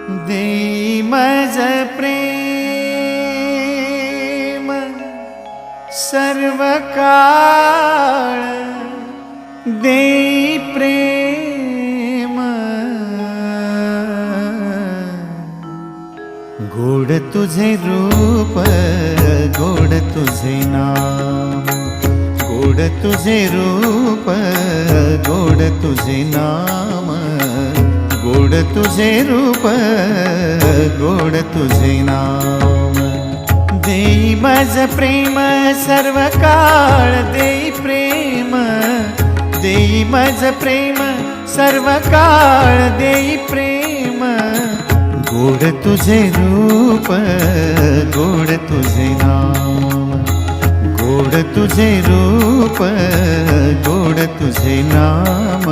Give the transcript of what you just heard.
देई मज प्रेम सर्व काळ, देई प्रेम गोड तुझे रूप, गोड तुझे नाम, गोड तुझे रूप, गोड तुझे नाम, गोड तुझे रूप, गोड तुझे नाम। देई मज प्रेम सर्व काळ, देई प्रेम, देई मज प्रेम सर्व काळ, देई प्रेम गोड तुझे रूप, गोड तुझे नाम, गोड तुझे रूप, गोड तुझे नाम।